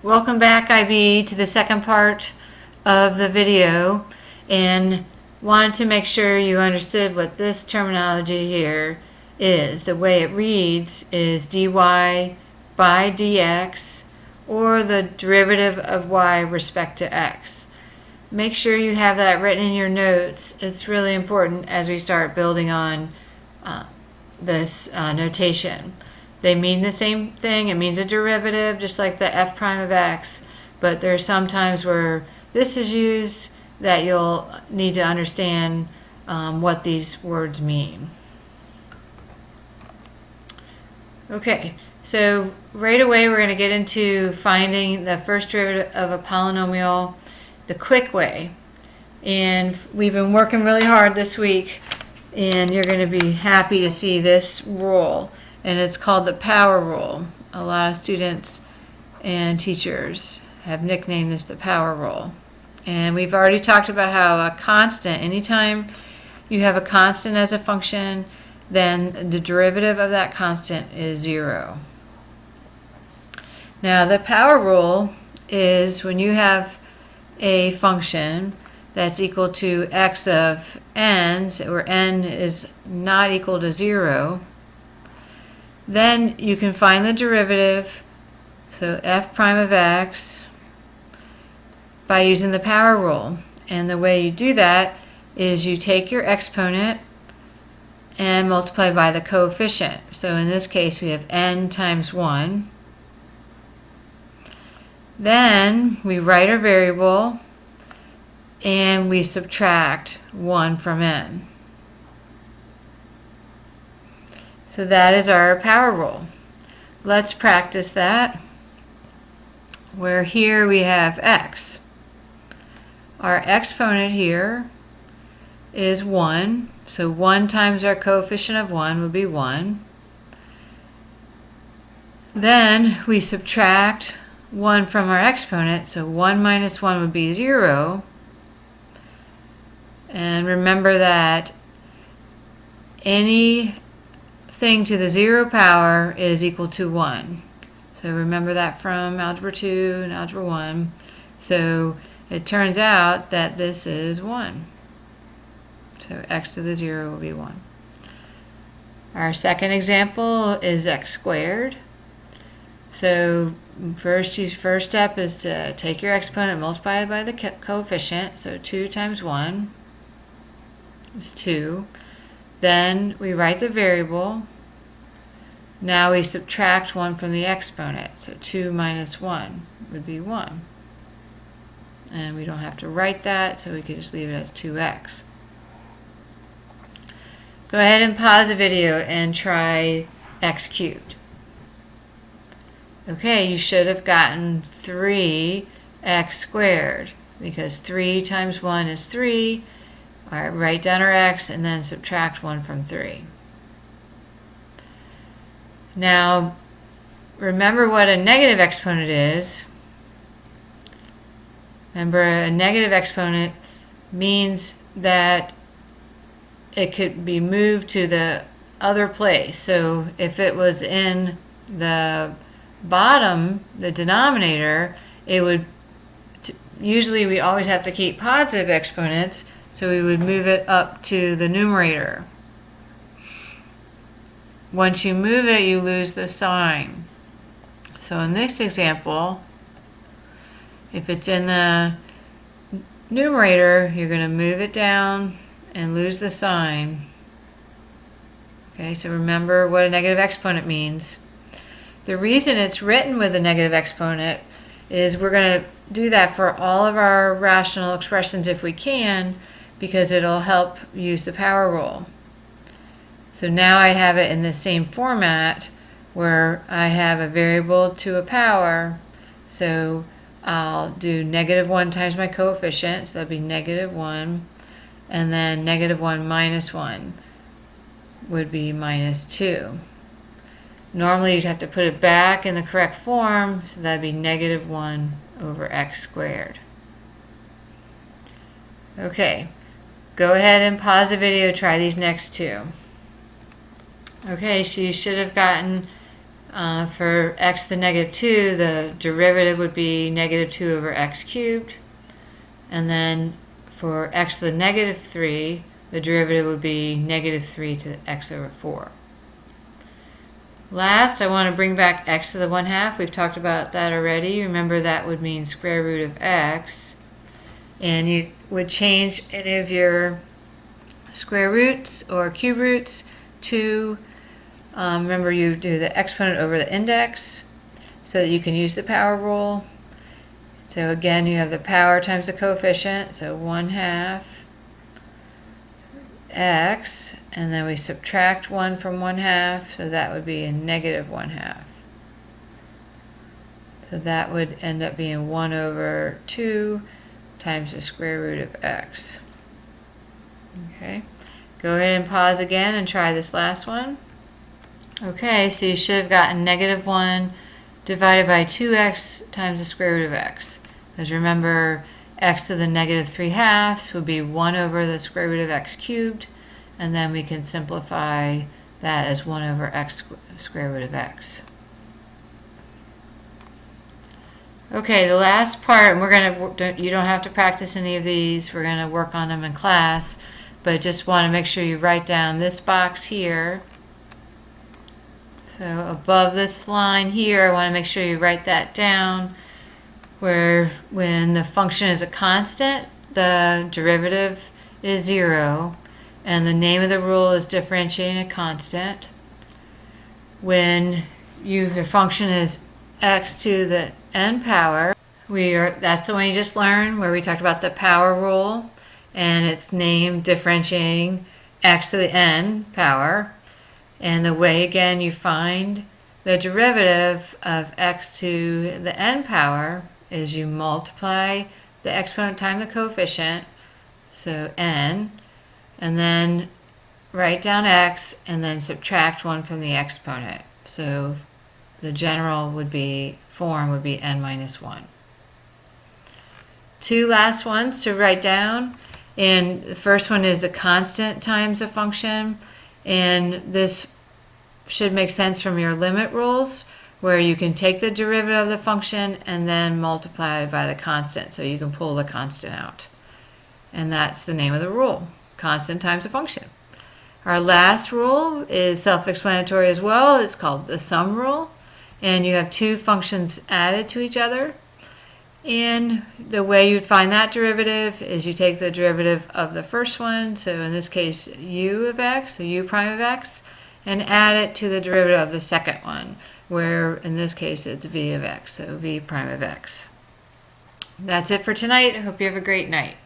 Welcome back, IB, to the second part of the video, and wanted to make sure you understood what this terminology here is. The way it reads is dy by dx, or the derivative of y respect to x. Make sure you have that written in your notes. It's really important as we start building on this notation. They mean the same thing. It means a derivative, just like the f prime of x, but there are some times where this is used that you'll need to understand what these words mean. Okay, so right away we're going to get into finding the first derivative of a polynomial the quick way. And we've been working really hard this week, and you're going to be happy to see this rule. And it's called the power rule. A lot of students and teachers have nicknamed this the power rule. And we've already talked about how a constant, anytime you have a constant as a function, then the derivative of that constant is 0. Now the power rule is when you have a function that's equal to x of n, where n is not equal to 0, then you can find the derivative, so f prime of x, by using the power rule. And the way you do that is you take your exponent and multiply by the coefficient. So in this case we have n times 1. Then we write our variable and we subtract 1 from n. So that is our power rule. Let's practice that, where here we have x. Our exponent here is 1, so 1 times our coefficient of 1 would be 1. Then we subtract 1 from our exponent, so 1 minus 1 would be 0. And remember that anything to the 0 power is equal to 1. So remember that from Algebra 2 and Algebra 1. So it turns out that this is 1. So x to the 0 will be 1. Our second example is x squared. So first step is to take your exponent and multiply it by the coefficient. So 2 times 1 is 2. Then we write the variable. Now we subtract 1 from the exponent. So 2 minus 1 would be 1. And we don't have to write that, so we can just leave it as 2x. Go ahead and pause the video and try x cubed. Okay, you should have gotten 3x squared, because 3 times 1 is 3. All right, write down our x and then subtract 1 from 3. Now, remember what a negative exponent is. Remember, a negative exponent means that it could be moved to the other place. So if it was in the bottom, the denominator, it would, usually we always have to keep positive exponents, so we would move it up to the numerator. Once you move it, you lose the sign. So in this example, if it's in the numerator, you're going to move it down and lose the sign. Okay, so remember what a negative exponent means. The reason it's written with a negative exponent is we're going to do that for all of our rational expressions if we can, because it'll help use the power rule. So now I have it in the same format where I have a variable to a power. So I'll do negative 1 times my coefficient, so that'd be negative 1, and then negative 1 minus 1 would be minus 2. Normally you'd have to put it back in the correct form, so that'd be negative 1 over x squared. Okay, go ahead and pause the video, try these next two. Okay, so you should have gotten For x to the negative 2, the derivative would be negative 2 over x cubed. And then for x to the negative 3, the derivative would be negative 3 to x over 4. Last, I want to bring back x to the 1/2. We've talked about that already. Remember, that would mean square root of x. And you would change any of your square roots or cube roots to, remember, you do the exponent over the index so that you can use the power rule. So again, you have the power times the coefficient, so 1/2 x, and then we subtract 1 from 1/2, so that would be a negative 1/2. So that would end up being 1 over 2 times the square root of x. Okay, go ahead and pause again and try this last one. Okay, so you should have gotten negative 1 divided by 2x times the square root of x. Because remember, x to the negative 3/2 would be 1 over the square root of x cubed, and then we can simplify that as 1 over x square root of x. Okay, the last part, and you don't have to practice any of these, we're going to work on them in class, but just want to make sure you write down this box here. So above this line here, I want to make sure you write that down, where when the function is a constant, the derivative is 0, and the name of the rule is differentiating a constant. When the function is x to the n power, that's the one you just learned, where we talked about the power rule, and it's named differentiating x to the n power. And the way, again, you find the derivative of x to the n power is you multiply the exponent times the coefficient, so n, and then write down x, and then subtract 1 from the exponent. So the general form would be n minus 1. Two last ones to write down, and the first one is a constant times a function, and this should make sense from your limit rules, where you can take the derivative of the function and then multiply it by the constant, so you can pull the constant out. And that's the name of the rule, constant times a function. Our last rule is self-explanatory as well. It's called the sum rule, and you have two functions added to each other. And the way you'd find that derivative is you take the derivative of the first one, so in this case u of x, so u prime of x, and add it to the derivative of the second one, where in this case it's v of x, so v prime of x. That's it for tonight. I hope you have a great night.